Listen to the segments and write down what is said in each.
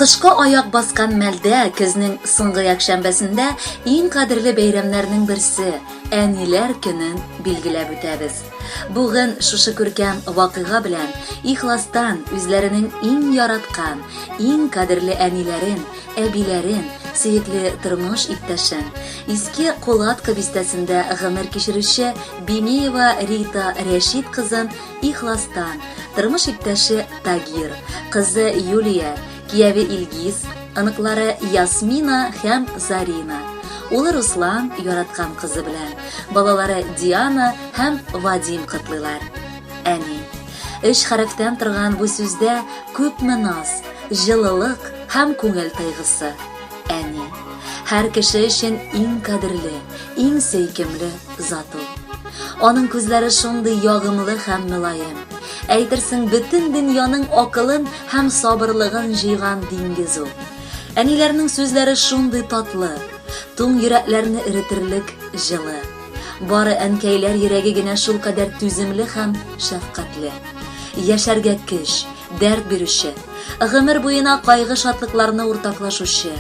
Кышка аяк баскан мәлдә, көзнең соңгы якшәмбәсендә иң кадерле бәйрәмнәрнең берсе Әниләр көнен билгеләп үтәбез. Бүген шушы күркәм вакыйга белән ихластан үзләренең иң яраткан, иң кадерле әниләрен, әбиләрен, сөекле тормыш иптәшен, Иске Кулатка бистәсендә гомер кичерүче Бимеева Рита Рәшид кызын ихластан, тормыш иптәше Тагир, кызы Юлия, кияви Илгиз, аныклары Ясмина һәм Зарина, улы Руслан яраткан кызы белән, балалары Диана һәм Вадим котлыйлар. Әни, 3 хәрефтән торган бу сүздә күпме наз, җылылык һәм күңел тойгысы. Әни, һәр кеше өчен иң кадерле, иң сөйкемле зат ул. Аның күзләре шундый ягымлы һәм мөлаем. Әйтерсең, бөтен дөньяның акылын һәм сабырлыгын җыйган диңгез ул. Әниләрнең сүзләре шундый татлы, туң йөрәкләрне иретерлек җылы. Бары әнкәйләр йөрәге генә шул кадәр түземле һәм шәфкатьле. Яшәргә көч, дәрт бирүче, гомер буена кайгы шатлыкларны уртаклашучы,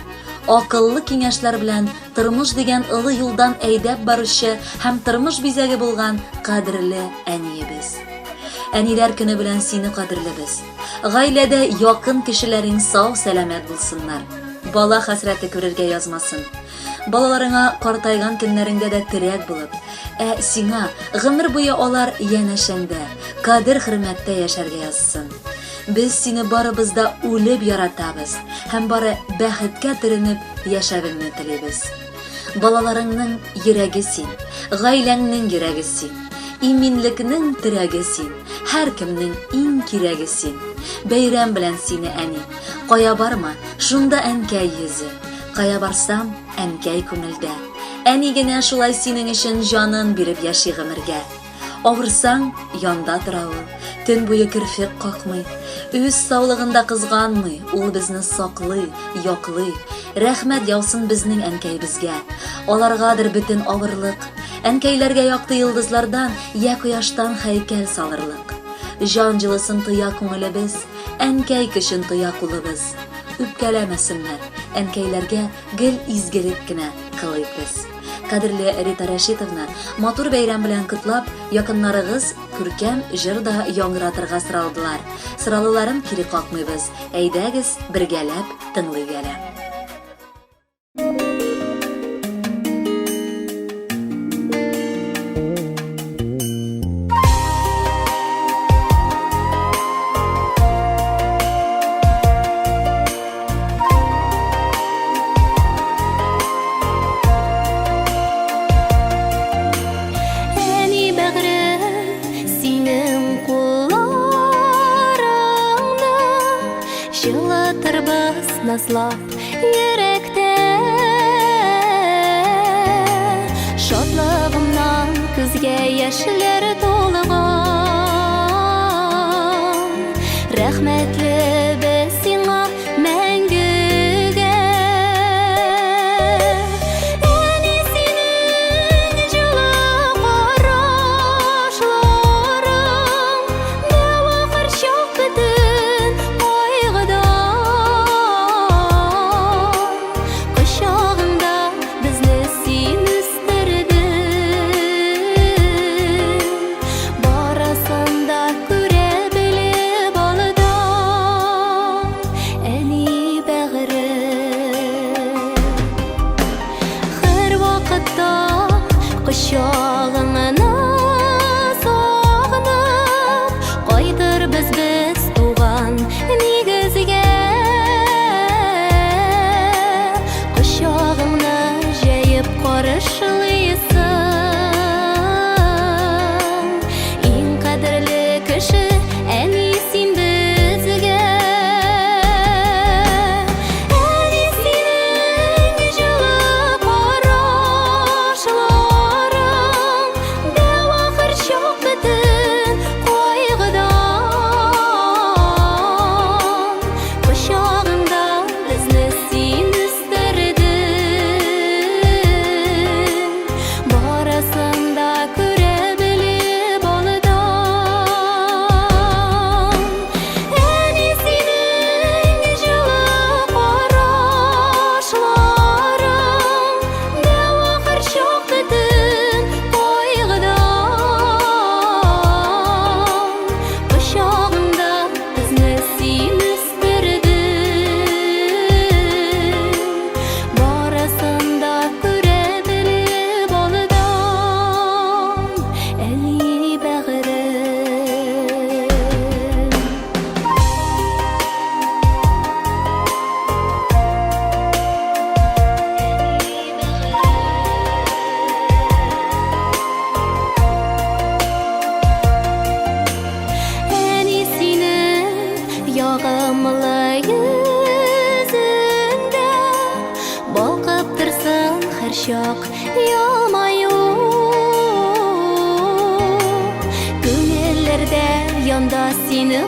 акыллы киңәшләр белән тормыш дигән олы юлдан әйдәп баручы һәм тормыш бизәге булган кадерле әниебез. Әниләр көне белән сине кадерлебез. Гаиләдә якын кешеләрең сау-сәламәт булсыннар. Бала хәсрәте күрергә язмасын. Балаларыңа картайган көннәреңдә дә терәк булып, сиңа гомер буе алар янәшәңдә, кадер-хөрмәттә яшәргә язсын. Без сине барыбыз да үлеп яратабыз һәм бары бәхеткә төренеп яшәвеңне телибез. Балаларыңның йөрәге син, гаиләңнең йөрәге син, иминлекнең терәге син, һәр кемнең иң кирәге син. Бәйрәм белән сине, әни. Кая барма, шунда әнкәй йөзе. Кая барсам, әнкәй күңелдә. Әни генә шулай синең өчен җанын биреп яши гомергә. Авырсаң, янда тора ул. Төн буе керфек какмый. Үз саулыгында кызганмый, ул безне саклый, яклый. Рәхмәт яусын безнең әнкәйбезгә. Аларгадыр бөтен авырлык. Әнкәйләргә якты йолдызлардан, я кояштан һәйкәл салырлык. Жан җылысын тоя күңелебез, әнкәй көчен тоя кулыбыз. Үпкәләмәсеннәр, әнкәйләргә гел изгелек кенә кылыйбыз. Кадерле Рита Рәшитовна, матур бәйрәм белән котлап, якыннарыгыз күркәм җырда яңгыратырга соралдылар. Соралуларын кире какмыйбыз. Әйдәгез, бергәләп тыңлыйк әле. Назлап йөрәктә, шатлыгымнан күзгә яшьләр тулган. Рәхмәтле без сиңа мәңгегә. Әни, синең җылы карашларың, бәвахыр чак бөтен кайгыдан. балкып тұрсын һәр чак елмаю. Күңелләрдә янда сине